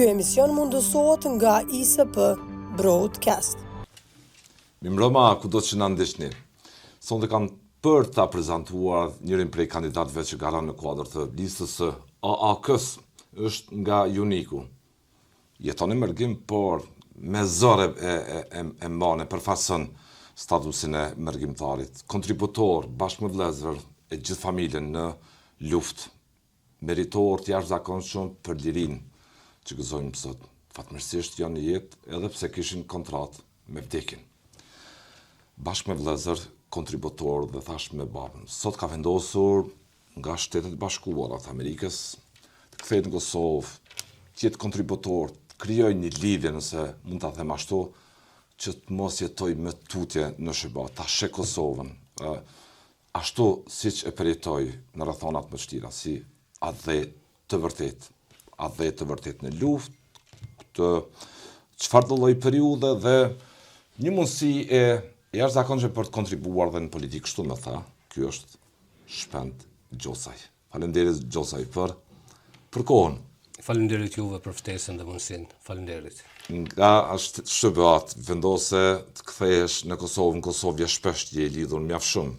Ky emision mundësohet nga ISP Broadcast. Mirëmbrëma, kudo që na ndiqni. Sonte kam për ta prezantuar njërin prej kandidatëve që garan në kuadër të listës së AAK-s, është nga Juniku. Jeton në Mërgim, por me zore e mbane, përfason statusin e mërgjimtarit, kontributor bashkë me vëllezër e gjithë familjen në luftë, meritor të jashtëzakonshëm për lirinë që gëzojmë sot. Fatmirësisht janë në jetë edhe pse kishin kontratë me vdekjen. Bashkë me vëllezër, kontributor dhe thash me babën. Sot ka vendosur nga Shtetet Bashkuara të Amerikës të kthehet në Kosovë, të jetë kontributor, të krijojë një lidhje, nëse mund ta them ashtu, që të mos jetoj me tutje në Shqipëri, ta sheh Kosovën ashtu siç e përjetoi në rrethonat më të vështira, si atë të vërtet në luftë, çfarë do lloj periudhe dhe një mundësi e jashtëzakonshme për të kontribuar dhe në politikë, kështu më tha. Ky është Shpend Gjosaj. Faleminderit Gjosaj për kohën. Faleminderit juve për ftesën dhe mundësinë. Faleminderit. Nga është SBA vendose të kthehesh në Kosovë, në Kosovë shpesh je lidhur mjaft shumë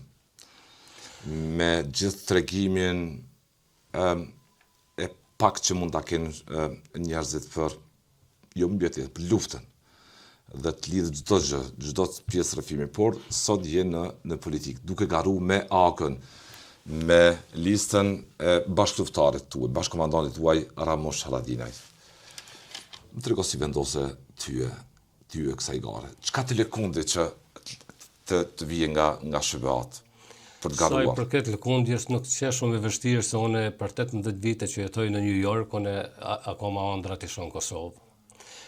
me gjithë tregimin e pak që mund ta kenë njerëzit për për luftën dhe të lidhë çdo pjesë rrëfimi, por sot je në politikë, duke garuar me AAK-n, me listën e bashkëluftëtarit tuaj, bashkëkomandantit tuaj Ramush Haradinaj. Më trego si vendose tyje kësaj gare. Çka të lëkundi që të vije nga SBA-t për të garuar? Sa i përket lëkundjes, nuk që shumë e vështirë se unë për 18 vite që jetoj në New York, unë akoma ëndrat isha në Kosovë.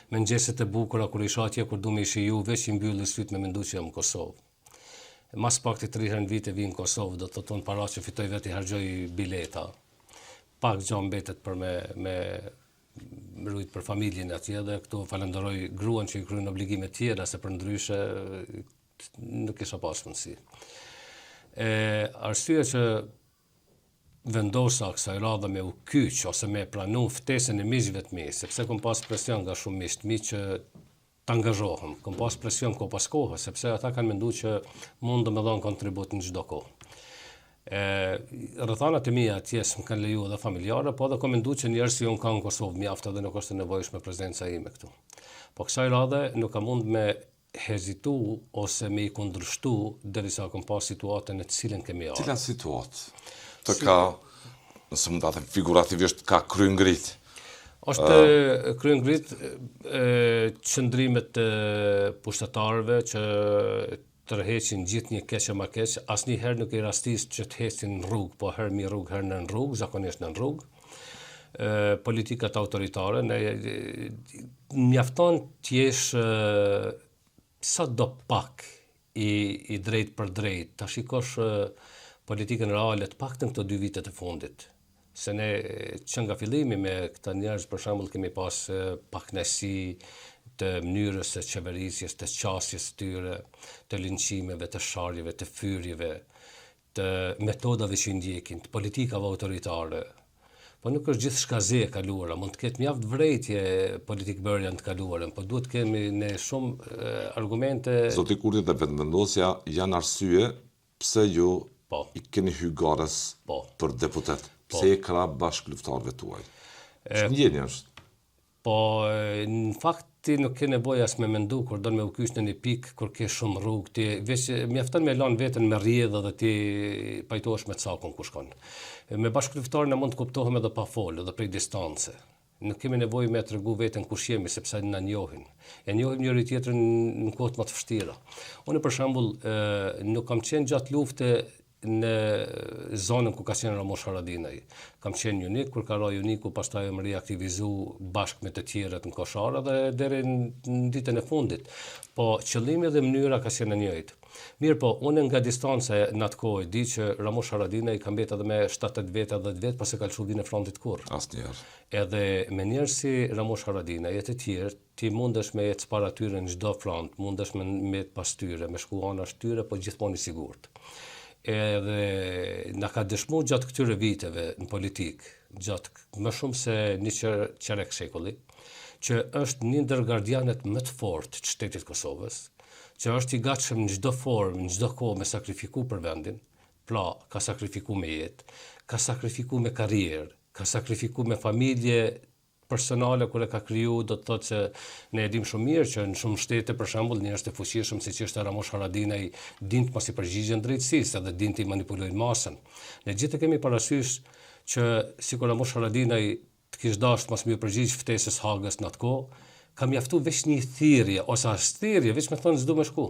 Me ngjeset e bukura kur isha atje, kur du me ishi ju, veç i mbylli syt me mendu që jam në Kosovë. Mas pak të 3 herë në vite vi në Kosovë, do të thonë para që fitoj vetë i harxoj bileta. Pak gjë mbetet për me rujt për familjen atje, dhe këtu falenderoj gruan që i kryen obligime tjera, se për ndryshe nuk kisha pas mundësi. Arsyeja që vendosa kësaj radhe me u kyç ose me pranu ftesën e miqve të mi, sepse kom pas presion nga shumë miq të mi që të angazhohem. Kom pas presion pas kohë, sepse ata kanë menduar që mund të më dhon kontribut në çdo kohë. Rrethanat e mia atje më kanë leju edhe familjare, po edhe kom menduar që njerëz që unë kanë në Kosovë mjaft edhe nuk është e nevojshme prezenca ime këtu. Po kësaj radhe nuk kam mund me hezitu ose me i kundërshtu derisa kom pas situatën e të cilën kemi ardhur. Cila situatë të ka, nëse mund ta them figurativisht, ka kryengrit? Është kryengrit qëndrimet të pushtetarëve që tërheqin gjithë një keq e ma keq, asnjëherë nuk i rastis që të heqin në rrugë, po herë mi rrugë, herë në rrugë, zakonisht në rrugë. Politikat autoritare, mjafton të jesh sa do pak i drejt për drejt, ta shikosh politikën reale të paktën këto 2 vitet e fundit. Se ne që nga fillimi me këta njerëz, për shembull, kemi pas pakënaqësi të mënyrës së qeverisjes, të qasjes tyre, të linçimeve, të sharjeve, të fyrjeve, të metodave që ndjekin, të politikave autoritare. Po nuk është gjithçka e kaluara, mund të ketë mjaft vërejtje politikbërja të kaluarën, po duhet kemi ne shumë argumente. Zoti Kurti dhe vendosja janë arsye pse ju i keni hyrë garës për deputet. Pse e ka bashkëluftëtarëve tuaj? Ç'ndjenja është? Po në fakt nuk ke nevojë as me mendu kur do me u kyç në një pikë kur ke shumë rrugë, ti veç mjafton me lan veten me rrjedhë dhe ti pajtohesh me cakun ku shkon. Me bashkëluftëtarën mund të kuptohem edhe pa folë, edhe prej distance. Nuk kemi nevojë me tregu veten kush jemi, sepse na njohin. E njohim njëri tjetrin në kohët më të vështira. Unë për shembull nuk kam qenë gjatë lufte në zonën ku ka qenë Ramush Haradinaj. Kam qenë Junik, kur ka ra Juniku, pastaj më reaktivizu bashkë me të tjerët në Koshara dhe deri në ditën e fundit. Po qëllimi dhe mënyra ka qenë e njëjtë. Mirë po, unë nga distanca në atë kohë di që Ramush Haradinaj ka mbetë edhe me 7-8 vjet, 10 vjet, pas e ka lëshu vinë e frontit kur. Asnjëherë. Edhe me njerëz si Ramush Haradinaj e të tjerë, ti mundesh me jetë para tyre në çdo front, mundesh me jetë pas tyre, me shku anash tyre, po gjithmonë i sigurt. Edhe na ka dëshmuar gjatë këtyre viteve në politikë, gjatë më shumë se një qerek shekulli, që është një ndër gardianet më të fortë të shtetit Kosovës, që është i gatshëm në çdo formë, në çdo kohë me sakrifiku për vendin, pra ka sakrifiku me jetë, ka sakrifiku me karrierë, ka sakrifiku me familje personale kur e ka kriju, do të thotë që ne e dim shumë mirë që në shumë shtete për shembull njerëz të fuqishëm siç është Ramush Haradinaj din të mos i përgjigjen drejtësisë dhe din të manipulojnë masën. Ne gjithë kemi parasysh që sikur Ramush Haradinaj të kishte dashur mos më përgjigj ftesës Hagës në atë kohë, ka mjaftu veç një thirrje ose as thirrje, veç me thonë s'do më shku.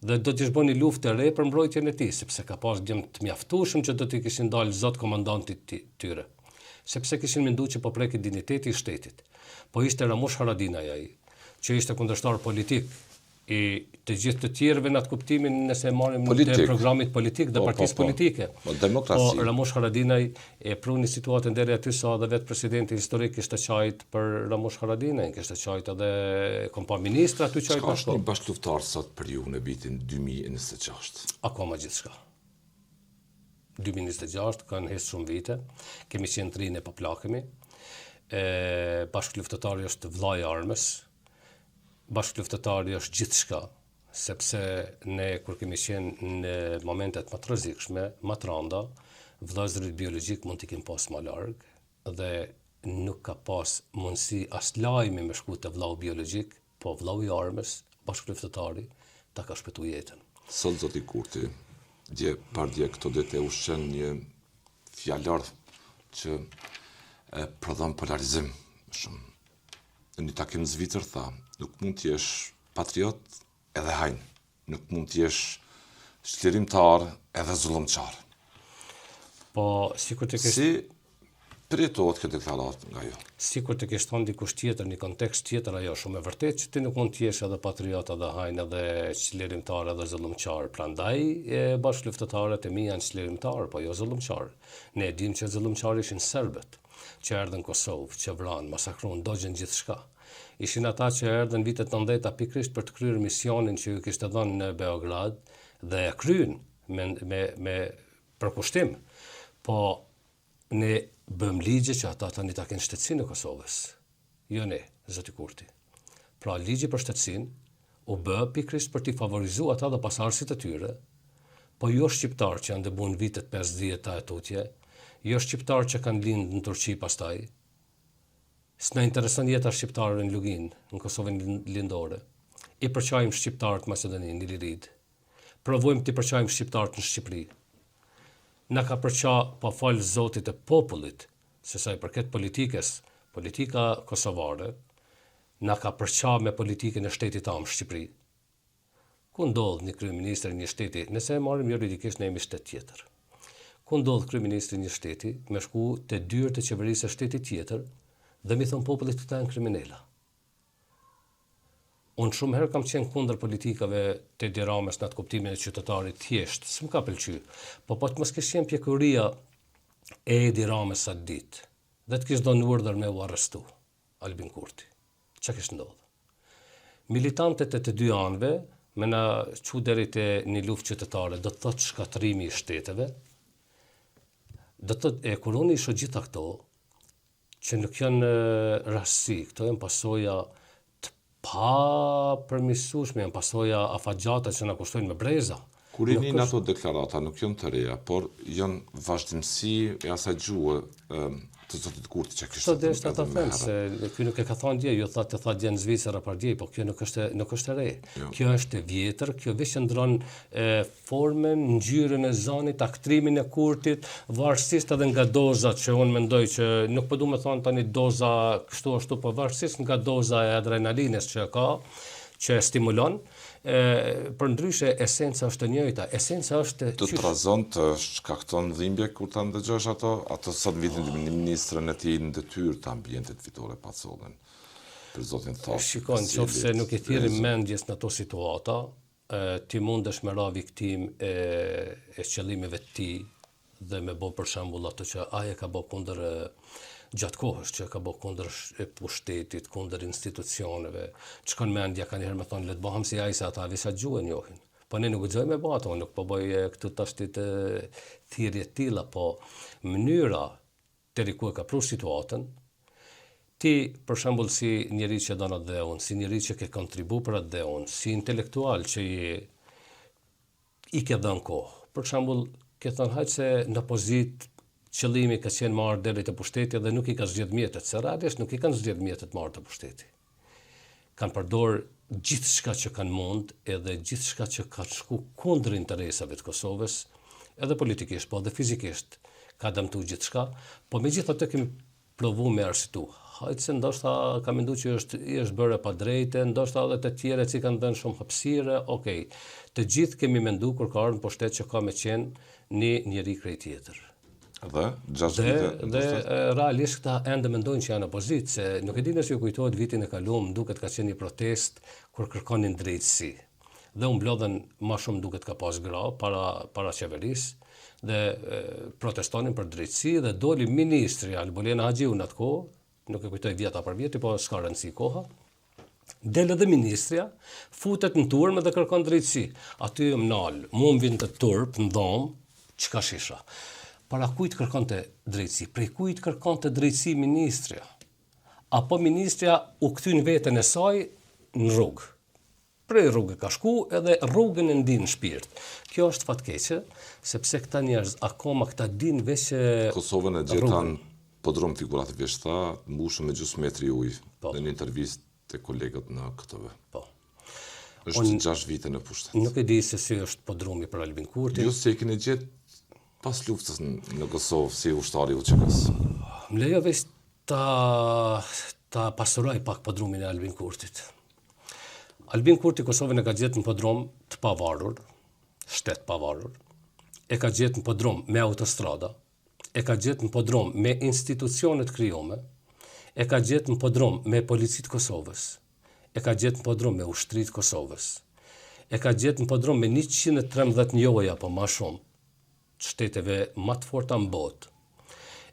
Dhe do t'i shboni luftë e re për mbrojtjen e tij, sepse ka pas djem të mjaftueshëm që do t'i kishin dalë zot komandantit tyre. Sepse kishin menduar që po preki dinjiteti i shtetit. Po ishte Ramush Haradinaj ai, që ishte kundërshtar politik i të gjithë të tjerëve në atë kuptimin nëse marrim në programit politik dhe partisë politike. Demokraci. Po Ramush Haradinaj e pruni situatën deri aty sa edhe vetë presidenti historik kishte qajt për Ramush Haradinaj, kishte qajt edhe kompa ministra aty qajt. Çka është një bashkëluftar sot për ju në vitin 2026? Akoma gjithçka. 2026 kanë hes shumë vite, kemi qenë të rinë e paplakemi. Bashkëluftëtari është vllai i armës. Bashkëluftëtari është gjithçka, sepse ne kur kemi qenë në momentet më të rrezikshme, më të rënda, vëllezërit biologjik mund t'i kemi pas më larg dhe nuk ka pas mundësi as lajmi me shku te vllau biologjik, po vllau i armës, bashkëluftëtari, ta ka shpëtuar jetën. Sot zoti Kurti, dje këto ditë e ushqen një fjalor që prodhon polarizim shumë. Në një takim në Zvicër tha, nuk mund t'jesh patriot edhe hajn, nuk mund t'jesh çlirimtar edhe zullumçar. Po sikur të kesh Si përjetohet këtë deklaratë nga jo? Sikur të kesh thonë dikush tjetër, një kontekst tjetër, ajo shumë e vërtet që ti nuk mund t'jesh edhe patriot edhe hajn edhe çlirimtar edhe zullumçar. Prandaj bashkëluftëtarët e mi janë çlirimtar, po jo zullumçar. Ne e dim që zullumçar ishin serbët, që erdhën në Kosovë, që vranë, masakruan, dogjën gjithçka. Ishin ata që erdhën vitet 90 pikërisht për të kryer misionin që ju kishte dhënë në Beograd dhe e kryen me përkushtim. Po ne bëm ligje që ata tani ta kenë shtetësinë e Kosovës. Jo ne, zoti Kurti. Pra ligji për shtetësinë u bë pikërisht për t'i favorizuar ata dhe pasardhësit e tyre, po jo shqiptar që janë dëbuar vitet 50 e tutje, jo shqiptar që kanë lindë në Turqi pastaj. S'na intereson jeta shqiptarëve në Lugin, në Kosovën lindore. I përqajmë shqiptarët në Maqedoninë, në Ilirid. Provojmë t'i përqajmë shqiptarët në Shqipëri. Na ka përqa pa falë zotit e popullit, se sa i përket politikës, politika kosovare, na ka përqa me politikën e shtetit tamë Shqipëri. Ku ndodh një kryeministër një shteti, nëse e marrim juridikisht ne jemi shtet tjetër. Ku ndodh kryeministri një shteti me shku te dyert e qeverisë së shtetit tjetër dhe mi thon popullit këta janë kriminala. Unë shumë herë kam qenë kundër politikave të Edi Ramës në atë kuptimin e qytetarit thjesht, s'm ka pëlqyer. Po të mos kesh qenë pjekuria e Edi Ramës atë ditë, dhe të kishte dhënë urdhër me u arrestu Albin Kurti. Çka kishte ndodhur? Militantët e të dy anëve me na çu deri te një luftë qytetare, do të thotë shkatërimi i shteteve. Do të thotë kur unë isha gjitha këto që nuk janë rastësi, këto janë pasoja të pa përmirësueshme, janë pasoja afatgjata që na kushtojnë me breza. Kur i nin ato deklarata nuk janë të reja, por janë vazhdimsi e asaj gjuhë të zotit Kurti që kishte. Sot është ata thënë se ky nuk e ka thënë dje, ju thatë tha dje në Zvicër apo dje, po kjo nuk është e re. Jo. Kjo është e vjetër, kjo veç ndron formën, ngjyrën e zonit, aktrimin e Kurtit, varësisht edhe nga dozat që unë mendoj që nuk po duam të thonë tani doza kështu ashtu, po varësisht nga doza e adrenalinës që ka, që stimulon. Përndryshe esenca është e njëjta. Esenca është të trazon të shkakton dhimbje kur ta ndëgjosh ato sot vitin ministrën e tij në detyrë të ambientit fitore Pacollën. Për zotin Thash. Shikon, nëse nuk e thirrim mendjes në ato situata, ti mundesh me ra viktim e qëllimeve të tij dhe me bë për shembull ato që ai e ka bë kundër gjatë kohës që ka bë kundër pushtetit, kundër institucioneve, çkon mendja kanë herë më thonë le të bëhem si ai se ata visa gjuhë njohin. Po ne nuk guxojmë me bë ato, nuk po bëj këtu tash të thirrje të tilla, po mënyra deri ku e ka pru situatën, Ti, për shembull, si njeri që don atë dhe unë, si njeri që ke kontribu për atë dhe unë, si intelektual që i ke dhënë kohë. Për shembull, ke thënë hajtë se në pozit qëllimi ka qenë marrë deri te pushteti dhe nuk i ka zgjedh mjetet, se realisht nuk i kanë zgjedh mjetet marrë te pushteti. Kanë përdorë gjithçka që kanë mund, edhe gjithçka që ka shku kundër interesave të Kosovës, edhe politikisht, po edhe fizikisht, ka dëmtu gjithçka, po megjithatë kemi provu me arsitu. Hajtë se ndoshta ka mendu që është bërë pa drejte, ndoshta edhe të tjere që kanë dhënë shumë hapësire, okej. Të gjithë kemi mendu kur ka ardhur në pushtet që ka me qenë një njeri krejt tjetër. Dhe 6 vite. Dhe realisht këta ende mendojnë që janë opozitë, se nuk e di nëse ju kujtohet vitin e kaluar, duket ka qenë një protest kur kërkonin drejtësi. Dhe u mblodhen më shumë duket ka pas gra para qeverisë dhe protestonin për drejtësi dhe doli ministri Albolena Haxhiu në atë kohë, nuk e kujtoj vjeta për vjeti, po s'ka rëndësi koha. Del edhe ministria, futet në turmë dhe kërkon drejtësi. Aty më nal, mu më vind të turp, në dhomë, çka shisha. Para kujt kërkonte drejtësi? Prej kujt kërkonte drejtësi ministria? Apo ministria u kthyn veten e saj në rrugë? Prej rrugë ka shku edhe rrugën e ndin në shpirt. Kjo është fatkeqe, sepse këta njerëz akoma këta din veç Kosovën e gjetan podrom figurat vjeshta, mbushën me gjysmë metri ujë në një intervistë te kolegët në KTV. Po. Është 6 vite në pushtet. Nuk e di se si është podromi për Albin Kurti. Ju se e keni gjetë pas luftës në Kosovë si ushtari UÇK-s. Më lejo veç ta pasuroj pak podromin e Albin Kurtit. Albin Kurti Kosovën e ka gjetë në podrom të pavarur, shtet pavarur, e ka gjetë në podrom me autostrada, e ka gjetë në podrom me institucionet krijuame, e ka gjetë në podrom me policitë Kosovës, e ka gjetë në podrom me ushtritë Kosovës, e ka gjetë në podrom me 113 njoja apo më shumë, shteteve më të forta në botë,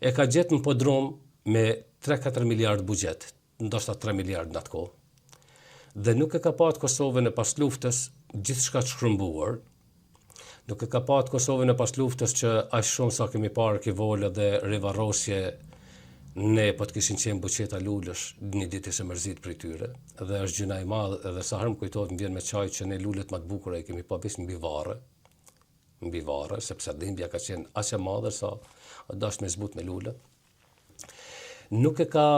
e ka gjetë në podrom me 3-4 miliard buxhet, ndoshta 3 miliard në atë kohë, dhe nuk e ka patë Kosovën e pas luftës gjithçka të shkrumbuar, nuk e ka patë Kosovën e pas luftës që aq shumë sa kemi parë Kivole dhe rivarrosje ne po të kishin qenë buqeta lulësh, një ditë ishte mërzit prej tyre, dhe është gjëna e madhe, edhe sa herë më kujtohet më vjen me çaj që ne lulet më të bukura i kemi pa veç mbi varre, sepse dhimbja ka qenë aq e madhe sa dash me zbut me lule. Nuk e ka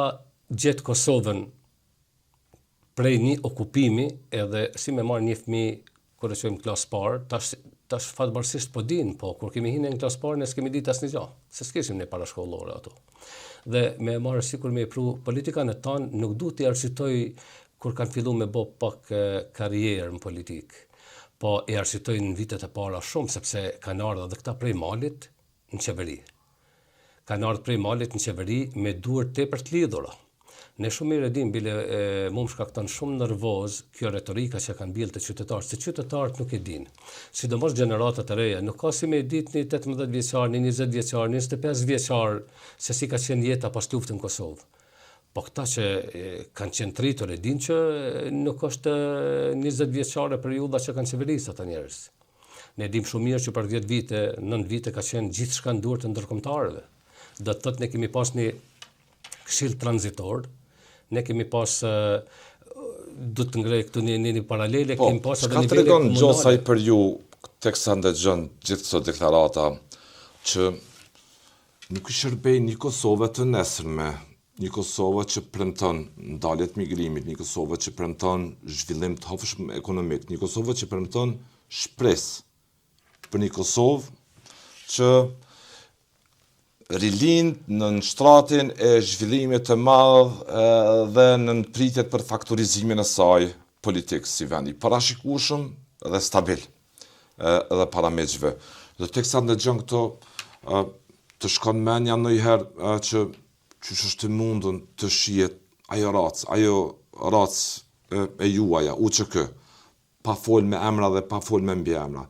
gjetë Kosovën prej një okupimi, edhe si me marrë një fëmijë kur e qojmë klasë parë, tash fatbarësisht po din, po kur kemi hyrë në klasë parë ne s'kemi ditë asnjë gjë, se s'kishim ne parashkollore ato. Dhe me marrë sikur me pru politikan e tanë, nuk du t'i arsytoj kur kanë fillu me bo pak karrierë në politikë, po e arsytoj në vitet e para shumë, sepse kanë ardhur edhe këta prej malit në qeveri. Kanë ardhur prej malit në qeveri me duar tepër të lidhura. Ne shumë mirë e dim, bile mu më shkakton shumë nervoz kjo retorika që kanë bjellë të qytetarët, se qytetarët nuk e din. Sidomos gjeneratat e reja, nuk ka si me ditë një 18 vjeçar, një 20 vjeçar, 25 vjeçar, se si ka qenë jeta pas luftës në Kosovë. Po këta që kanë qenë tritur e din që nuk është 20 vjeçare periudha që kanë qeverisë ata njerëz. Ne dim shumë mirë që për 10 vite, 9 vite ka qenë gjithçka në dorë të ndërkombëtarëve. Do të thotë ne kemi pas një këshill tranzitor, ne kemi pas do të ngrej këtu një paralele, kemi pas edhe nivele komunale. Ka tregon Gjosaj për ju, teksa ndëgjon gjithë këto deklarata, që nuk i shërbej një Kosovë të nesërme, një Kosovë që premton ndalje të migrimit, një Kosovë që premton zhvillim të hapshëm ekonomik, një Kosovë që premton shpresë për një Kosovë që rilind në shtratin e zhvillimit të madh dhe në pritjet për fakturizimin e saj politikë si vendi parashikueshëm dhe stabil edhe parameqve. Dhe teksa ndëgjon këto të shkon mendja ndonjëherë që është mundun të shihet ajo racë e juaja, UÇK, pa fol me emra dhe pa fol me mbiemra.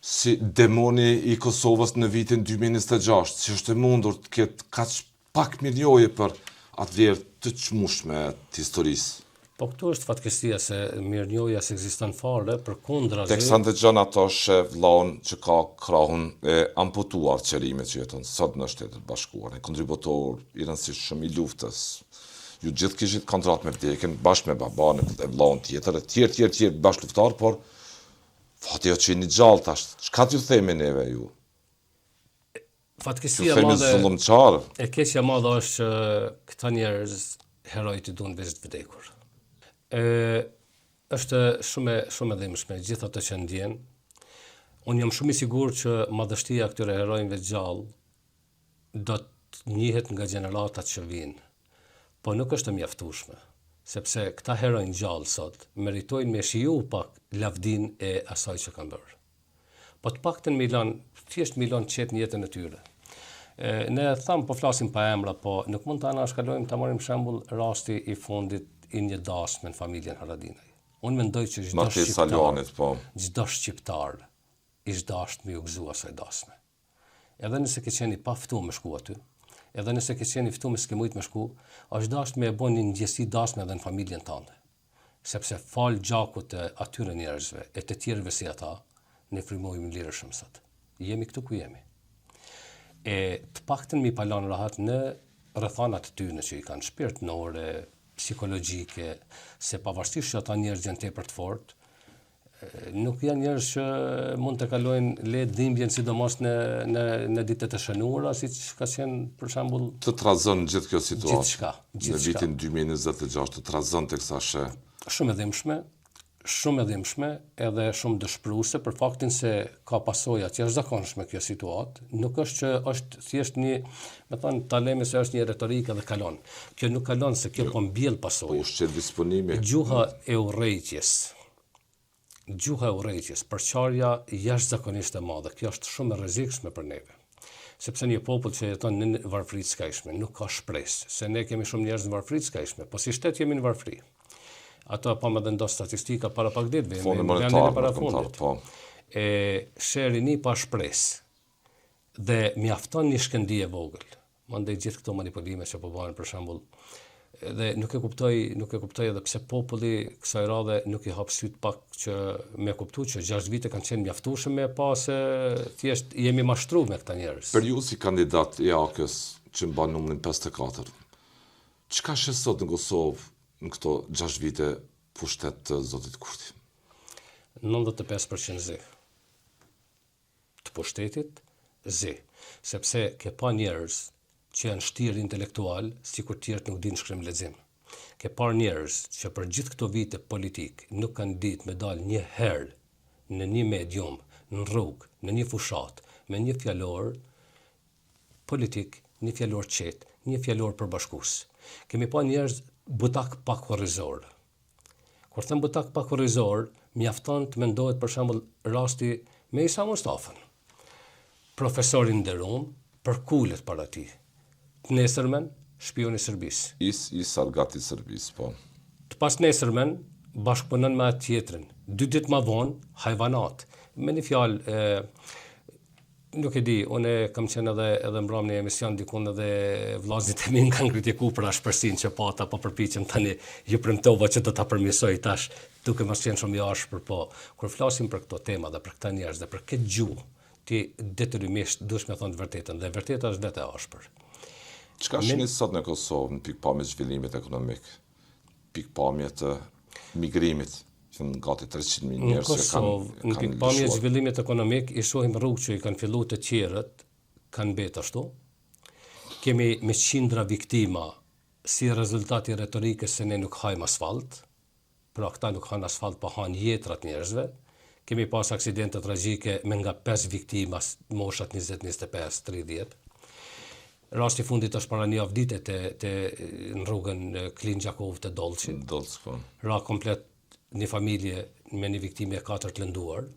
Si demoni i Kosovës në vitin 2026, që është mundur të ketë kaq pak mirënjohje për atë vlerë të çmueshme të historisë. Po këtu është fatkeqësia se mirënjohja s'ekziston fare, përkundrazi. Teksa ndëgjon ato shef vllaun që ka krahun e amputuar qërimet që jeton sot në Shtetet Bashkuara, kontributor i rëndësishëm i luftës, Ju gjithë kishit kontrat me vdekjen, bashkë me babanë, e vllahun tjetër, e tjerë bashkë luftar, por fati që jeni gjallë tash. Çka t'ju themi neve ju? Fatkeqësia Ju themi madhe zullumçar. e keqja madhe është që këta njerëz herojt i duan veç të vdekur. Është shumë e dhimbshme gjithë ato që ndjen. Unë jam shumë i sigurt që madhështia e këtyre herojve gjallë do të njihet nga gjeneratat që vijnë. Po nuk është e mjaftueshme, sepse këta herojnë gjallë sot meritojnë me shiju pak lavdin e asaj që kanë bërë. Po të paktën thjesht Milan qet në jetën e tyre. Ne tham po flasim pa emra, po nuk mund të anashkalojmë ta marrim shembull rasti i fundit i një dasme në familjen Haradinaj. Unë mendoj që çdo shqiptar ish dashur me u gëzu asaj dasme. Edhe nëse ke qenë pa ftuar me shku aty, edhe nëse ke qenë i ftuar me s'ke mujt me shku, është dashur me e bën një ngjesi dasme edhe në familjen tënde. Sepse fal gjakut e atyre njerëzve e të tjerëve si ata, ne frymojmë lirëshëm sot. Jemi këtu ku jemi. E të paktën mi palan rahat në rrethanat tyne që i kanë shpirtënore, psikologjike, se pavarësisht që ata njerëz janë tepër të fortë, nuk janë njerëz që mund të kalojnë lehtë dhimbjen, sidomos në ditët e shënuara, siç ka qenë për shembull. Të trazon gjithë kjo situatë. Gjithçka. Në vitin 2026 të trazon teksa she. Shumë e dhimbshme, edhe shumë dëshpëruese për faktin se ka pasoja të jashtëzakonshme kjo situatë. Nuk është që është thjesht ta lejmë se është një retorikë dhe kalon. Kjo nuk kalon, se kjo po mbjell pasojë. Po ushqet disponimi. Gjuha e urrëqjes, përçarja jashtëzakonisht e madhe. Kjo është shumë e rrezikshme për neve. Sepse një popull që jeton në varfëri të skajshme nuk ka shpresë, se ne kemi shumë njerëz në varfëri të skajshme, po si shtet jemi në varfëri. Ato pa më dhënë statistika para pak ditëve, Fondi monetar para fundit. Sheri një pa shpresë dhe mjafton një shkëndije vogël. Mandej gjithë këto manipulime që po bëhen për shembull, dhe nuk e kuptoj edhe pse populli kësaj radhe nuk i hap syt pak që me kuptu që 6 vite kanë qenë mjaftueshëm me pa se thjesht jemi mashtruar me këta njerëz. Për ju si kandidat i AK-s që mban numrin 54, çka sheh sot në Kosovë në këto 6 vite pushtet të zotit Kurti? 95% zi. Të pushtetit, zi. Sepse ke pa njerëz që janë shtirë intelektual, sikur tjerët nuk dinë shkrim lexim. Ke par njerëz që për gjithë këto vite politik nuk kanë ditë me dalë një herë në një medium, në rrugë, në një fushat, me një fjalor politik, një fjalor qetë, një fjalor përbashkues. Kemi pa njerëz butak pa korrizor. Kur them butak pa korrizor, mjafton të mendohet për shembull rasti me Isa Mustafën. Profesorin nderuar, përkulet para tij. Të nesërmen, shpioni i Serbisë. Isa gati i Serbisë, po. Të pas nesërmen, bashkëpunon me atë tjetrin. 2 ditë më vonë, hajvanat. Me një fjalë, nuk e di, unë kam qenë edhe mbram në emision dikun edhe vllazit e mi kanë kritikuar për ashpërsinë që pata, po përpiqem tani ju premtova që do ta përmirësoj tash, duke mos qenë shumë i ashpër, po kur flasim për këto tema dhe për këta njerëz dhe për këtë gjuhë, ti detyrimisht duhet me thonë të vërtetën, dhe vërteta është vetë e ashpër. Çka shihni sot në Kosovë në pikpamje të zhvillimit ekonomik, pikpamje të migrimit, që në gati 300.000 njerëz që kanë në pikpamje të zhvillimit ekonomik, i shohim rrugë që i kanë filluar të tjerët, kanë mbetë ashtu. Kemi me qindra viktima si rezultati retorikës se ne nuk hajmë asfalt, pra këta nuk hanë asfalt, po hanë jetrat njerëzve. Kemi pas aksidente tragjike me nga 5 viktima, moshat 20, 25, 30. Rasti fundit është para një avdite në rrugën Klin Gjakov të Dolci. Po. Ra komplet një familje me një viktime e 4 të lënduar.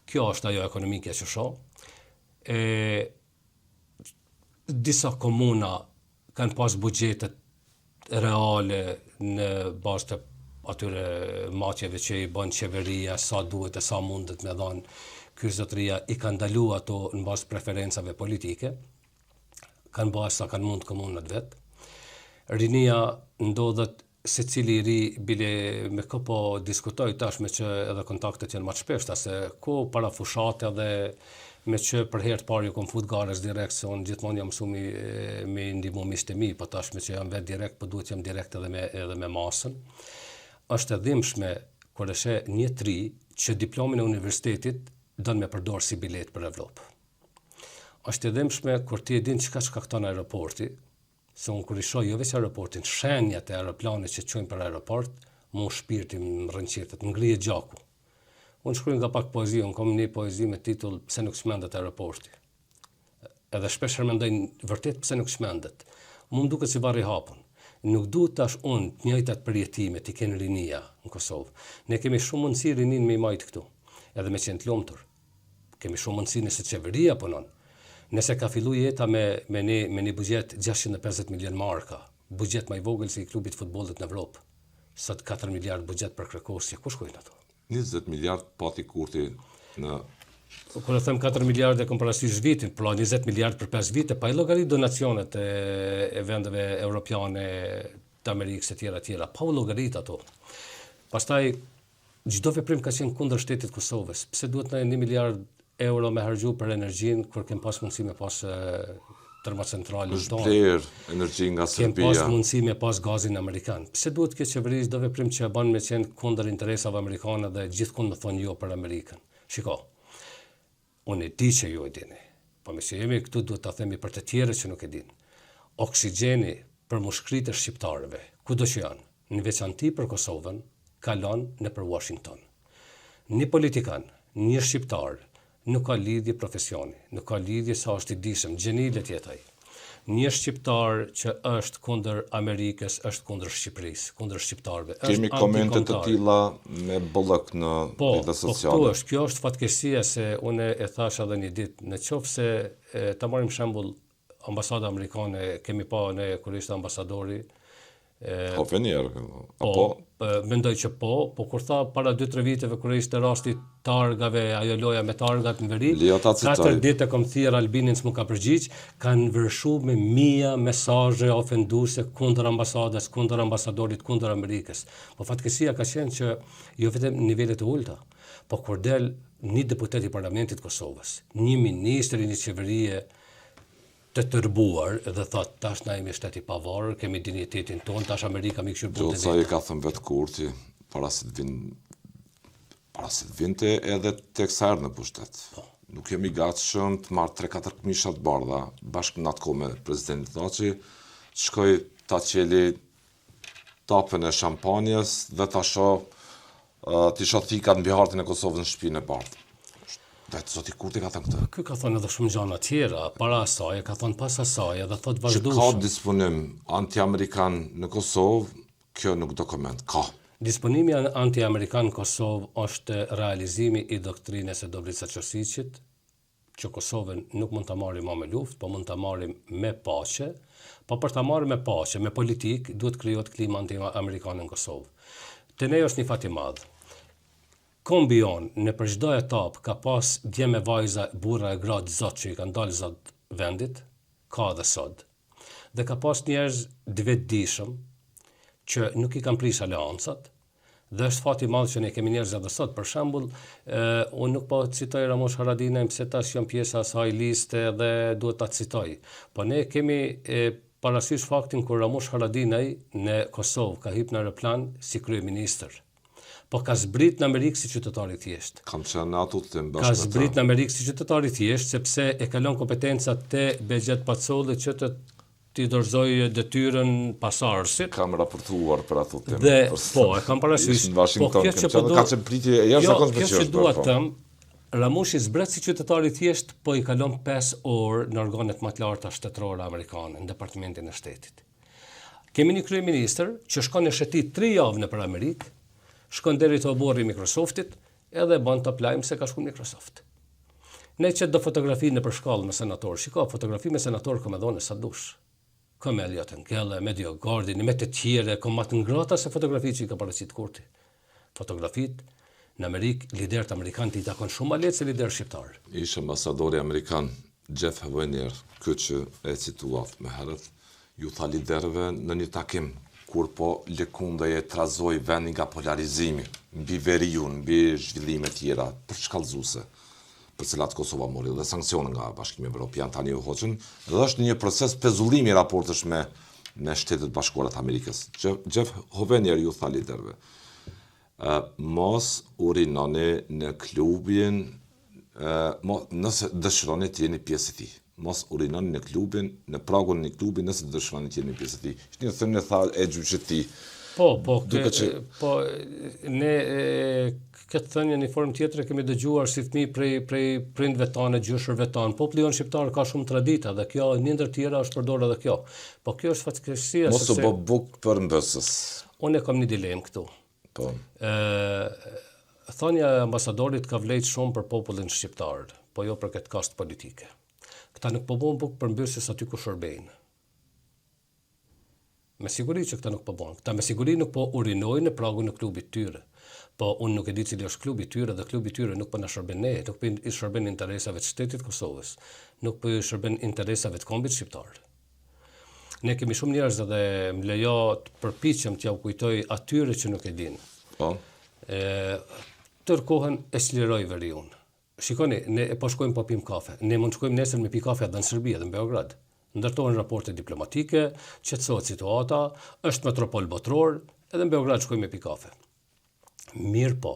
Kjo është ajo ekonomike që shoh. Disa komuna kanë pas buxhetet reale në bazë të atyre matjeve që i bën qeveria, sa duhet e sa mundet me dhanë ky zotëria, i kanë ndalu ato në bazë preferencave politike. Kanë bërë sa kanë mund komunat vetë. Rinia ndodhet secili i ri bile me kë po diskutoj tashme që edhe kontaktet janë më të shpeshta, se ku para fushate dhe me që për herë të parë ju kom fut gares direkt, se unë gjithmonë jam mësu me ndihmu miqtë e mi, po tash me që jam vetë direkt, po duhet jam direkt edhe me masën. Është e dhimbshme kur e sheh një tri që diplomin e universitetit don me përdor si bilet për Evropë. Është e dhimbshme kur ti e din çka shkakton aeroporti, se unë kur i shoh jo veç aeroportin, shenjat e aeroplanit që çojnë për aeroport, mu shpirti më rënqirtet, më ngrihet gjaku. Unë shkruaj nga pak poezi, unë kam një poezi me titull Pse nuk shmendet aeroporti. Edhe shpesh mendoj vërtet pse nuk shmendet. Mu më duket si varri hapun. Nuk duhet tash unë të njëjtat përjetimet i kenë rinia në Kosovë. Ne kemi shumë mundësi rinin me i majtë këtu, edhe me qenë të lumtur. Kemi shumë mundësi nëse qeveria punon. Nëse ka fillu jeta me një bugjet 650 milion marka, bugjet më i vogël se i klubit futbollit në Evropë. Sot 4 miliard bugjet për Krekosje, ku shkojnë ato? 20 miliard pati Kurti në... Kur e them 4 miliard e kom parasysh vitin, pra 20 miliard për 5 vite, pa i llogarit donacionet e vendeve europiane, të Amerikës e tjera, pa u llogarit ato. Pastaj çdo veprim ka qenë kundër shtetit Kosovës. Pse duhet na 1 miliard euro me harxhu për energjinë kur kem pas mundësi me pas termocentralën tonë? Bler energji nga Serbia. Kem pas mundësi me pas gazin amerikan. Pse duhet kjo qeveri çdo veprim që e bën me qenë kundër interesave amerikane dhe gjithkund më thonë jo për Amerikën? Shiko, unë e di që ju e dini, po me që jemi këtu duhet ta themi për të tjerë që nuk e din. Oksigjeni për mushkritë shqiptarëve, kudo që janë, në veçanti për Kosovën, kalon nëpër Washington. Një politikan, një shqiptar, nuk ka lidhje profesioni, nuk ka lidhje sa është i dishëm, gjenilet jetaj. Një shqiptar që është kundër Amerikës, është kundër Shqipërisë, kundër shqiptarëve. Kemi komente të tilla me bollëk në rrjetet sociale. Po, kjo është fatkeqësia se unë e thash edhe një ditë, në qoftë se ta marrim shembull ambasada amerikane, kemi pa ne kur ishte ambasadori. Po venier. Po, mendoj që po kur tha para 2-3 viteve kur ishte rasti targave, ajo loja me targat në veri, 4 ditë kom thirr Albinin s'mu ka përgjigj, kanë vërshu me mia mesazhe ofenduese kundër ambasadës, kundër ambasadorit, kundër Amerikës. Po fatkeqësia ka qenë që jo vetëm nivelet e ulta, po kur del një deputet i Parlamentit Kosovës, një ministër i një qeverie të tërbuar dhe thot tash na jemi shteti pavarur, kemi dinjitetin ton, tash Amerika më kishur punë. Sa i ka thënë vetë Kurti para se të vinte edhe tek sa erdhi në pushtet. Nuk jemi gatshëm të marr 3-4 këmisha të bardha bashkë në atë kohë me presidentin Thaçi, shkoj ta qeli tapën e shampanjes dhe ta shoh ti shoh thikat mbi hartin e Kosovës në shtëpinë e bardhë. Zoti Kurti ka thënë këtë. Ky ka thënë edhe shumë gjëra tjera, para asaj, ka thënë pas asaj, edhe thot vazhdueshëm. Që ka disponim anti-amerikan në Kosovë, kjo nuk do koment. Ka. Disponimi anti-amerikan në Kosovë është realizimi i doktrines e Dobrica Ćosićit, që Kosovën nuk mund ta marrim me luftë, po mund ta marrim me paqe. Po për ta marrë me paqe, me politik, duhet krijohet klima anti-amerikane në Kosovë. Te ne është një fat i madh. Kombi jonë në për çdo etapë ka pas djeme vajza, burra e gra zot që i kanë dalë zot vendit, ka dhe sot. Dhe ka pas njerëz vetëdijshëm që nuk i kanë prish aleancat, dhe është fat i madh që ne kemi njerëz edhe sot. Për shembull, unë nuk po citoj Ramush Haradinaj pse tash jam pjesa e asaj liste dhe duhet ta citoj. Po ne kemi parasysh faktin kur Ramush Haradinaj në Kosovë ka hip në aeroplan si kryeministër. Po ka zbrit në Amerikë si qytetar i thjesht. Kam qenë ato të them bashkë. Ka zbrit në Amerikë si qytetar i thjesht sepse e kalon kompetencat te Bexhet Pacolli që t'i dorëzoj detyrën pasardhësit. Kam raportuar për ato temë. Dhe po, e kam parasysh. Po kjo që ka qenë pritje jashtëzakonshme. Kjo që dua të them, Ramushi zbret si qytetar i thjesht, po i kalon 5 orë në organet më të larta shtetërore amerikane, në Departamentin e Shtetit. Kemi një kryeministër që shkon në shetit 3 javë nëpër Amerikë, shkon deri te oborri i Microsoftit edhe bën top lajm se ka shkuar Microsoft. Ne që do fotografi në për shkallë me senator, shiko, fotografi me senator kom edhe sa dush. Kom Elliot Nkelle, me Dio Gordini, me të tjere, kom më të ngrata se fotografi që i ka paraqitur Kurti. Fotografit në Amerikë, liderët amerikanë i takon shumë ma lehtë se lider shqiptar. Ishte ambasadori amerikan Jeff Vanier, ky që e cituat më herët, ju tha liderëve në një takim kur po lëkundaje trazoi vendin nga polarizimi, mbi veriun, mbi zhvillime tjera, për shkallëzuese, për cilat Kosova mori dhe sankcione nga Bashkimi Evropian tani u hoqën, dhe është një proces pezullimi i raportesh me Shtetet Bashkuara të Amerikës. Jeff Hovenier ju tha liderëve, mos urinoni në klubin, nëse dëshironi të jeni pjesë e tij. Mos urinoni në klubin, në pragun e klubit nëse dëshironi të jeni pjesë e tij. Ishte një thënie tha e gjyqit ti. Ne këtë thënie në formë tjetër kemi dëgjuar si fëmijë prej prindve tanë, gjyshërve tanë. Populli jonë shqiptar ka shumë tradita dhe kjo një ndër tjera është përdorur edhe kjo. Po kjo është fatkeqësia Mos u bë buk për mbësës. Unë kam një dilemë këtu. Po. Thënia e ambasadorit ka vlerë shumë për popullin shqiptar, po jo për këtë kast politike. Këta nuk po bën buk për mbësës aty ku shërbejnë. Me siguri që këta nuk po bën. Këta me siguri nuk po urinojnë në pragun e klubit tyre. Po unë nuk e di cili është klubi tyre dhe klubi tyre nuk po na shërben ne, nuk po i shërben interesave të shtetit Kosovës, nuk po i shërben interesave të kombit shqiptar. Ne kemi shumë njerëz dhe më lejo të përpiqem t'ja u kujtoj atyre që nuk e dinë. Po. Tërkohën e çliroj veriun. Shikoni, ne po shkojmë po pim kafe. Ne mund të shkojmë nesër me pi kafe edhe në Serbi edhe në Beograd. Ndërtohen raporte diplomatike, qetësohet situata, është metropol botror, edhe në Beograd shkojmë me pi kafe. Mirë po,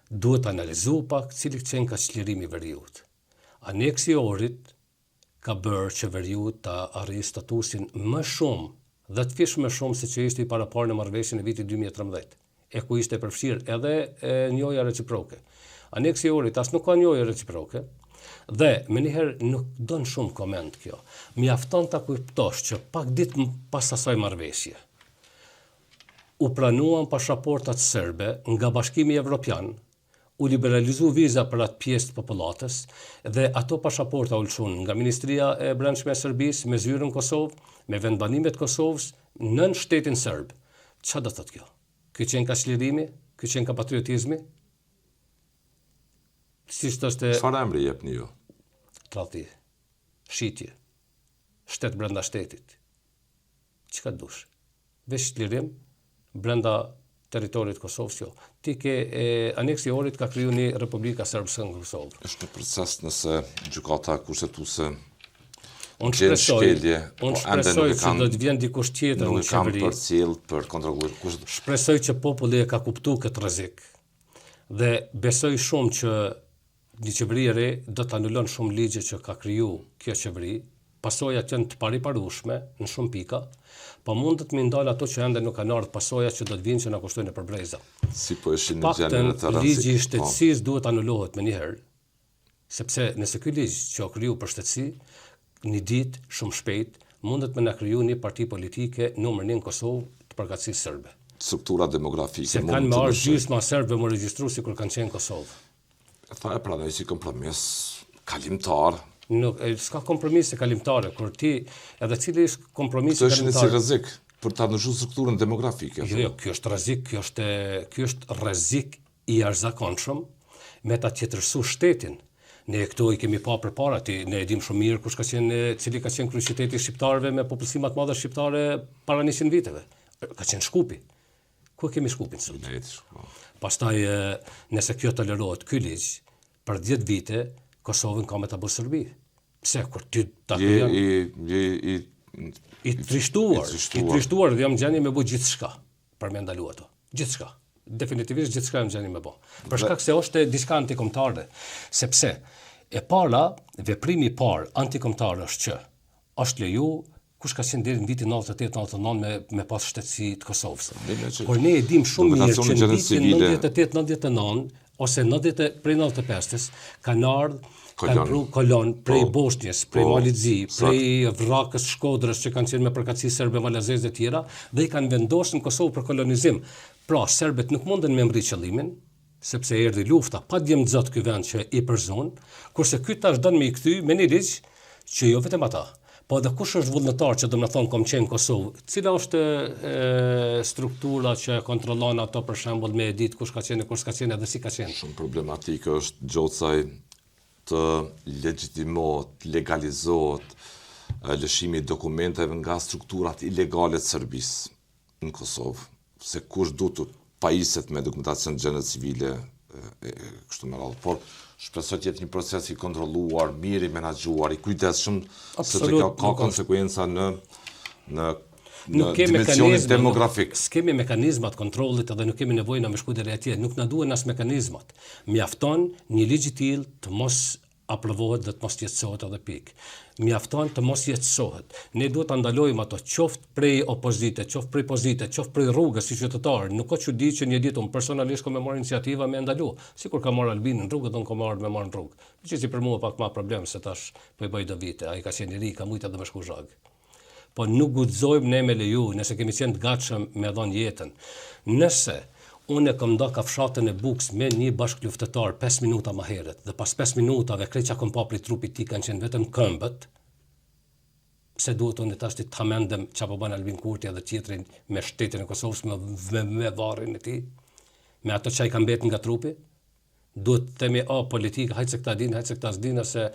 duhet analizu pak cili qenë ka çlirimi i veriut. Aneksi i Ohrit ka bërë që veriut ta arrijë statusin më shumë dhe të fish më shumë se që ishte i paraparë në marrëveshjen e vitit 2013, e ku ishte përfshirë edhe njohja reciproke. Aneksi i Ohrit as nuk ka njohje reciproke dhe menjëherë nuk don shumë koment kjo. Mjafton ta kuptosh që pak ditë pas asaj marrëveshje u pranuan pasaportat serbe nga Bashkimi Evropian, u liberalizu viza për atë pjesë të popullatës dhe ato pasaporta u lëshun nga Ministria e Brendshme e Serbisë me zyrën Kosovë, me vendbanimet Kosovës nën shtetin serb. Çfarë do thotë kjo? Ky qenë ka çlirimi? Ky qenë ka patriotizmi? Çfarë emri jepni ju? Tradhti, shitje, shtet brenda shtetit. Çka dush? Veç çlirim brenda territorit Kosovës jo. Ti ke aneksi i Ohrit ka kriju një Republika Serbske në Kosovë. Është në proces nëse gjykata kushtetuese Unë shpresoj që do të vjen dikush tjetër në qeveri. Nuk kam përcjell për kontrolluar kushtet. Shpresoj që populli e ka kuptuar këtë rrezik. Dhe besoj shumë që një qeveri e re do të anulon shumë ligje që ka kriju kjo qeveri. Pasojat janë të pariparueshme në shumë pika, po mund të më ndal ato që ende nuk kanë ardhur pasojat që do të vinë që na kushtojnë për breza. Si po ishin në gjendje të rrezikshme. Ligji i shtetësisë duhet anulohet menjëherë, sepse nëse ky ligj që u kriju për shtetësi, një ditë shumë shpejt mundet me na kriju një parti politike numër 1 në Kosovë të përkatësisë serbe. Struktura demografike se kanë marrë gjysma serbë më regjistruar sikur kanë qenë në Kosovë. Tha e pranoj si kompromis kalimtar. Nuk s'ka kompromise kalimtare, kur ti edhe cili është kompromisi kalimtar. Është një rrezik për ta ndryshuar strukturën demografike. Jo, ky është rrezik, ky është rrezik i jashtëzakonshëm me ta tjetërsu shtetin. Ne këtu i kemi pa përpara, ne e dim shumë mirë kush ka qenë, cili ka qenë kryeqyteti i shqiptarëve me popullsi më të madhe shqiptare para 100 viteve. Ka qenë Shkupi. Ku kemi Shkupin sot? Pastaj nëse kjo tolerohet ky ligj, për 10 vite Kosovën ka me ta bërë Serbi. Pse kur ty ta kryen i trishtuar dhe jam gjendje me bë gjithçka për me ndalu ato. Gjithçka. Definitivisht gjithçka jam gjendje me bë. Për shkak se është diçka antikombëtare, sepse e para, veprimi i parë antikombëtar është që është leju kush ka qenë deri në vitin 98-99 me pas shtetësi të Kosovës. Por ne e dim shumë mirë që në vitin 98-99 ose prej 95-s kanë ardhur kolon prej Bosnjës, prej Malizzi, prej Vrakës, Shkodrës që kanë qenë me përkatësi serbe, malazeze dhe tjera dhe i kanë vendosur në Kosovë për kolonizim. Pra serbët nuk mundën me mbrit qëllimin, sepse erdhi lufta, pa djem zot ky vend që i përzon, kurse ky tash don me i kthy me një ligj që jo vetëm ata, po edhe kush është vullnetar që do të thonë kom qenë në Kosovë, cila është struktura që kontrollon ato për shembull me ditë kush ka qenë, kush ka qenë edhe si ka qenë. Shumë problematike është gjocaj të legjitimohet, legalizohet lëshimi i dokumenteve nga strukturat ilegale të Serbisë në Kosovë, se kush duhet të pajiset me dokumentacion gjendje civile kështu me radhë, por shpresoj të jetë një proces i kontrolluar, mirë i menaxhuar, i kujdesshëm, sepse kjo ka konsekuenca në dimensionin demografik. S'kemi mekanizmat kontrollit edhe nuk kemi nevojë na me shku deri atje, nuk na duhen as mekanizmat. Mjafton një ligj i tillë të mos aprovohet dhe të mos jetësohet edhe pikë. Mjafton të mos jetësohet. Ne duhet ta ndalojmë ato qoftë prej opozite, qoftë prej pozite, qoftë prej rrugës si qytetar. Nuk ka çudi që një ditë unë personalisht kam marrë iniciativa me ndalu. Sikur ka marrë Albin në rrugë, don ka marrë me marrë në rrugë. Që si për mua pak më problem se tash po i bëj do vite. Ai ka qenë i ri, ka mujt edhe me shku zhag. Po nuk guxojmë ne me leju, nëse kemi qenë të gatshëm me dhon jetën. Nëse unë kam nda kafshatën e Buks me një bashkëluftëtar 5 minuta më herët dhe pas 5 minutave krejt që kom pa prej trupit ti kanë qenë vetëm këmbët, pse duhet unë tash të hamendem çapo bën Albin Kurti edhe tjetrin me shtetin e Kosovës me varrin e tij, me ato që ai ka mbetë nga trupi? Duhet të themi politika, hajtë se këta din, hajtë se këta s'din, se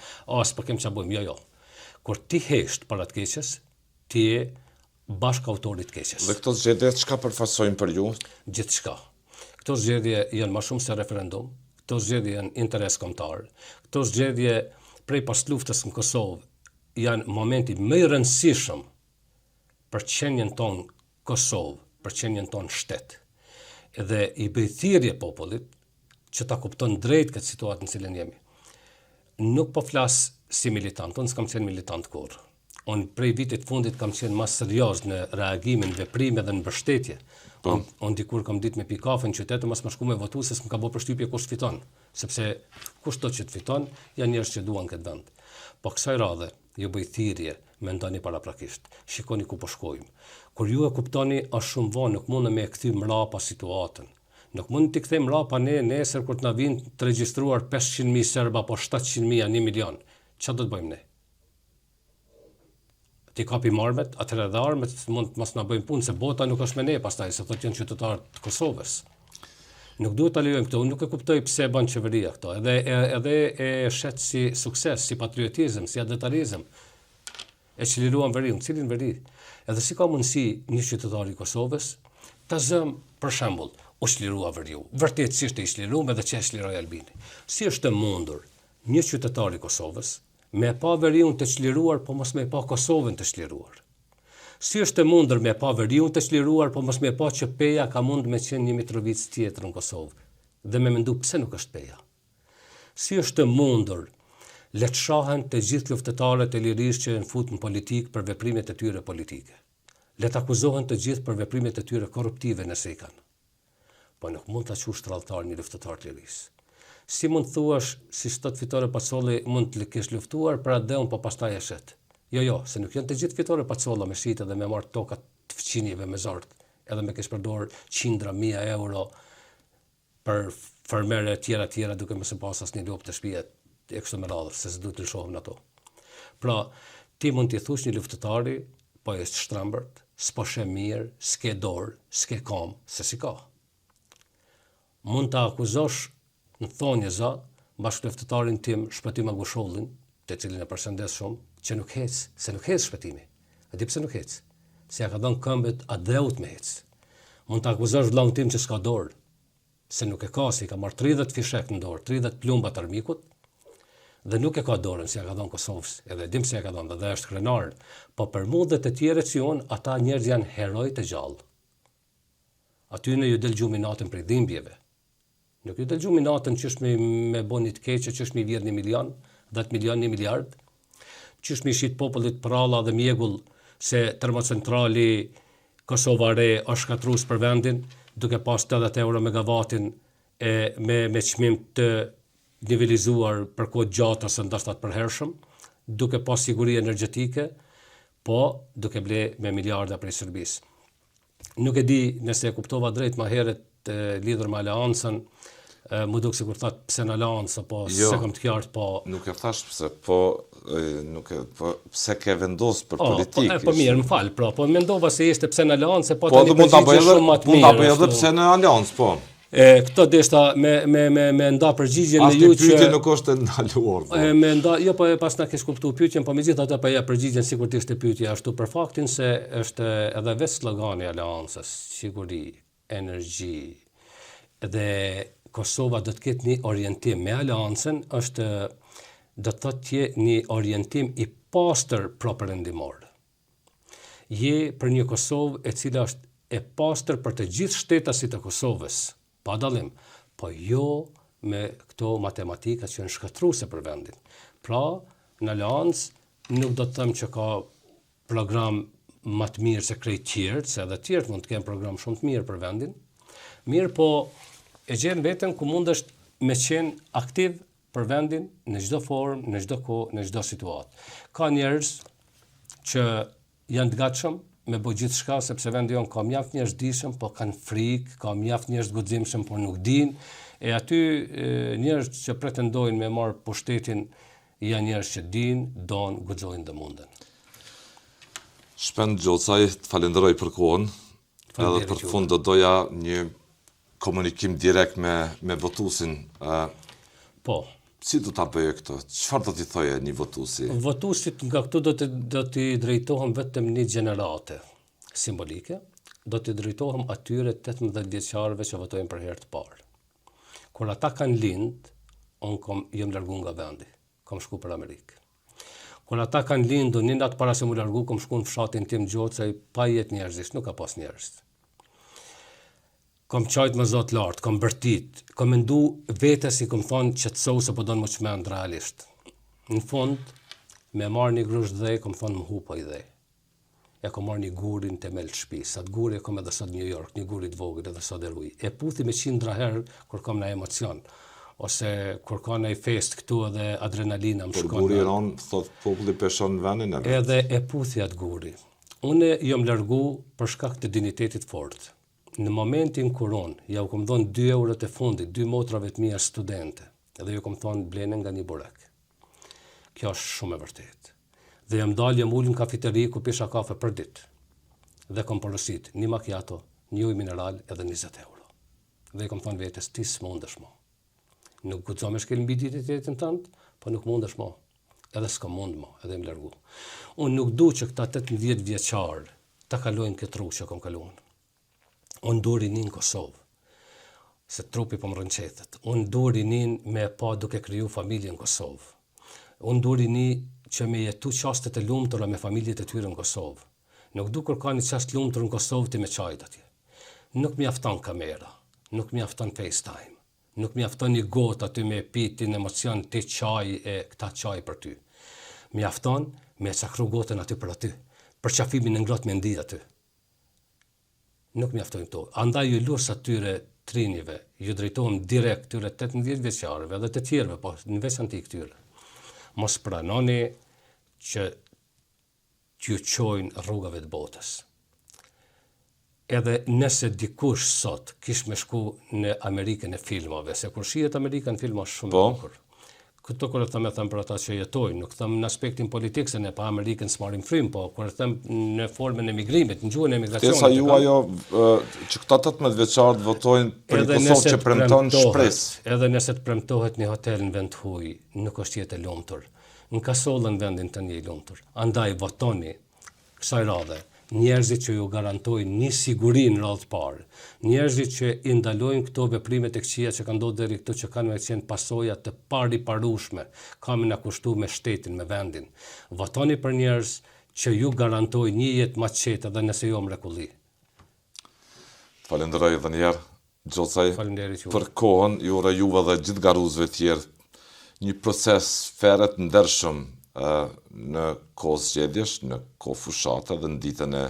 s'po kem ç'a bëjmë, jo. Kur ti hesht para të keqes, ti je bashkëautorit keqes. Dhe këto zgjedhje çka përfaqësojnë për ju? Gjithçka. Këto zgjedhje janë më shumë se referendum, këto zgjedhje janë interes kombëtar, këto zgjedhje prej pasluftës në Kosovë janë momenti më i rëndësishëm për qenjen tonë Kosovë, për qenjen tonë shtet. Edhe i bëj thirrje popullit që ta kupton drejt këtë situatë në cilën jemi. Nuk po flas si militant, unë s'kam qenë militant kurrë. Unë prej vitit fundit kam qenë më serioz në reagimin, veprime dhe në mbështetje. Unë dikur kam ditë me pi kafe në qytet, mos më shku me votu se s'm ka bë përshtypje kush fiton, sepse kushto që të fiton janë njerëz që duan këtë vend. Po kësaj radhe ju bëj thirrje, mendoni paraprakisht. Shikoni ku po shkojmë. Kur ju e kuptoni është shumë vonë, nuk mund me e kthy mrapa situatën. Nuk mund t'i kthejmë mrapa ne nesër kur të na vinë të regjistruar 500.000 serba apo 700.000, 1 milion. Çfarë do të bëjmë ne? Ti kapi armet, atëherë edhe armet mund të mos na bëjnë punë, se bota nuk është me ne pastaj, se thotë janë qytetarë të Kosovës. Nuk duhet ta lejojmë këtë, unë nuk e kuptoj pse bën qeveria këto. Edhe e shet si sukses, si patriotizëm, si adetarizëm. E çliruan veriun, cilin veri? Edhe si ka mundësi një qytetar i Kosovës ta zëm, për shembull, u çlirua veriu. Vërtetësisht e çliruam edhe që e çliroi Albini. Si është e mundur një qytetar i Kosovës me pa veriun të çliruar, po mos me pa Kosovën të çliruar? Si është e mundur me pa veriun të çliruar, po mos me pa që Peja ka mund me qenë një Mitrovic tjetër në Kosovë, dhe me mendu pse nuk është Peja? Si është e mundur le të shahen të gjithë luftëtarët e lirisë që janë futur në politikë për veprimet e tyre politike? Le të akuzohen të gjithë për veprimet e tyre korruptive nëse i kanë? Po nuk mund ta qush tradhtar një luftëtar të lirisë. Si mund thuash si sot fitore Pacolli mund të kesh luftuar për atë po pastaj e shet? Jo, se nuk janë të gjithë fitore Pacolla me shite dhe me marrë tokat të fqinjeve me zort, edhe me kesh përdor qindra mijë euro për fermere tjera duke mos e pas asnjë lopë të shtëpia e kështu me radhë, se s'duhet të lëshohem në ato. Pra, ti mund t'i thush një luftëtari, po është shtrembërt, s'po sheh mirë, s'ke dorë, s'ke kam, se si ka. Mund ta akuzosh në thonjë za, bashkëluftëtarin tim Shpëtim Agushollin, të cilin e përshëndes shumë, që nuk hec, se nuk hec Shpëtimi. A di pse nuk hec? Se ja ka dhënë këmbët a dheut me hec. Mund të akuzosh vllahun tim që s'ka dorë, se nuk e ka, se i ka marrë 30 fishek në dorë, 30 plumba të armikut, dhe nuk e ka dorën, se ja ka dhënë Kosovës, edhe dim se ja ka dhënë, dhe është krenar. Po për mua dhe të tjerët si unë, ata njerëz janë heroj të gjallë. Aty në ju del gjumi natën prej dhimbjeve. Nuk ju del gjumi natën qysh me boni të keqe, qysh me vjedh 1 milion, 10 milion, 1 miliard, qysh me shit popullit pralla dhe mjegull se termocentrali Kosova Re është shkatrus për vendin, duke pas 80 euro megavatin me çmim të nivelizuar për kohë gjatë ose ndoshta të përhershëm, duke pas siguri energjetike, po duke ble me miliarda prej Serbisë. Nuk e di nëse e kuptova drejt më herët lidhur me aleancën, më duk sikur thatë pse në aleancë, po se kam të qartë, po... Nuk e thash pse, po pse ke vendos për politikë. Po mirë, më falë, po mendova se ishte pse në aleancë, po të një përgjigje shumë më të mirë. Mund ta bëj edhe pse në aleancë, po. Këto deshta me nda përgjigjen me ju që... Pyetje nuk është ndaluar. Me nda, jo, po pas na kesh kuptuar pyetjen, po megjithatë po ja përgjigjen sikur të ishte pyetje ashtu për faktin se është edhe vetë slogani i aleancës, siguri, energji dhe Kosova do të ketë një orientim me aleancën, është do të thotë një orientim i pastër propërendimor. Je për një Kosovë e cila është e pastër për të gjithë shtetasit e Kosovës, pa dallim, po jo me këto matematika që janë shkatruese për vendin. Pra, në aleancë nuk do të them që ka program më të mirë se krejt tjerët, se edhe tjerët mund të kenë program shumë të mirë për vendin. Mirë, po e gjen veten ku mund është me qenë aktiv për vendin në çdo formë, në çdo kohë, në çdo situatë. Ka njerëz që janë të gatshëm me bëj gjithçka sepse vendi jon ka mjaft njerëz dishëm, po kanë frikë, ka mjaft njerëz guximshëm, por nuk dinë. E aty njerëz që pretendojnë me marr pushtetin janë njerëz që dinë, don, guxojnë dhe munden. Shpend Gjocaj, të falenderoj për kohën. Edhe për të fund do doja një komunikim direkt me votuesin. Po. Si do ta bëjë këtë? Çfarë do t'i thoje një votuesi? Votuesit nga këtu do t'i drejtohem vetëm një gjenerate simbolike, do t'i drejtohem atyre 18 vjeçarëve që votojnë për herë të parë. Kur ata kanë lind, unë jam largu nga vendi, kam shku për Amerikë. Kur ata kanë lindur, një natë para se mu largu, kam shku në fshatin tim Gjocaj, pa jetë njerëzisht, nuk ka pas njerëz. Kam qajt me zot lartë, kam bërtit, kam mendu vetes i kam thonë qetësou se po donë më çmend realisht. Në fund, me marrë një grush dhej, kam thonë më hupa i dhej. Ja kam marrë një gurin të mel të shtëpisë. Atë guri e kam edhe sot në New York, një guri të vogël edhe sot e ruaj. E puthi me 100 herë kur kam në emocion, ose kur ka në fest këtu edhe adrenalina më shkon. Por guri ron, thot populli peshon vendin e vet. Edhe e puthi atë guri. Unë jam largu për shkak të dinitetit fort. Në momentin kur unë ja u kam dhënë 2 eurot e fundit, 2 motrave të mia studente, edhe ju kam thonë blene nga një burek. Kjo është shumë e vërtetë. Dhe jam dalë, jam ulën në kafeteri ku pisha kafe për ditë. Dhe kam porosit një macchiato, një ujë mineral edhe 20 euro. Dhe kam thonë vetes, ti s'mundesh mo. Nuk guxo me shkel mbi dinitetin tënd, po nuk mundesh mo. Edhe s'ka mund mo, edhe më largu. Unë nuk du që këta 18 vjeçar ta kalojnë këtë rrugë që kam kaluar. Unë duri nin Kosovë, se trupi po më rënqethet. Unë duri nin me pa duke kriju familje në Kosovë. Unë duri nin që me jetu qastet e lumtura me familjet e tyre në Kosovë. Nuk du kur ka një qast lumtur në Kosovë ti me qajt atje. Nuk mjafton kamera, nuk mjafton FaceTime, nuk mjafton një gotë aty me piti në emocion ti qaj e këta qaj për ty. Mjafton me cakru gotën aty për aty, për qafimin në ngrot me ndi aty. Nuk mjaftojnë to. Andaj ju lus atyre trinive, ju drejtohem direkt tyre 18 vjeçarëve dhe të tjerëve, po në veçanti këtyre. Mos pranoni që t'ju çojnë rrugave të botës. Edhe nëse dikush sot kish me shku në Amerikën e filmave, se kur shihet Amerika në filma shumë e bukur. Këto kur e them për ata që jetojnë, nuk them në aspektin politik se ne pa Amerikën s'marrim frym, po kur e them në formën e migrimit, në gjuhën e migracionit. Tesa ju ajo që këta 18 vjeçarët votojnë për një Kosovë që premton shpresë. Edhe nëse të premtohet një hotel në vend huj, nuk është jetë e lumtur. Në Kasollën vendin tani i lumtur. Andaj votoni kësaj radhe. Njerëzit që ju garantojnë një siguri në radhë të parë, njerëzit që i ndalojnë këto veprimet e këqija që kanë ndodhur deri këtu që kanë me qenë pasoja të pariparueshme, kanë na kushtuar me shtetin, me vendin. Votoni për njerëz që ju garantojnë një jetë më të qetë edhe nëse jo mrekulli. Falenderoj edhe një herë, Gjocaj, për kohën, ju uroj juve dhe gjithë garuzëve tjerë një proces ferret ndershëm në kohë zgjedhjesh, në kohë fushate dhe në ditën e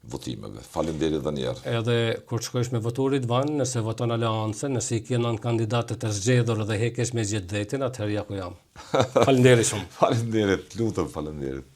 votimeve. Faleminderit edhe një herë. Edhe kur shkojsh me voturit van, nëse voton aleancën, nëse i ke nën kandidatët e zgjedhur dhe hekesh me gjithë drejtin, atëherë ja ku jam. Faleminderit shumë. Faleminderit, lutem faleminderit.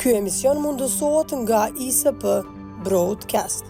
Ky emision mundësohet nga ISP Broadcast.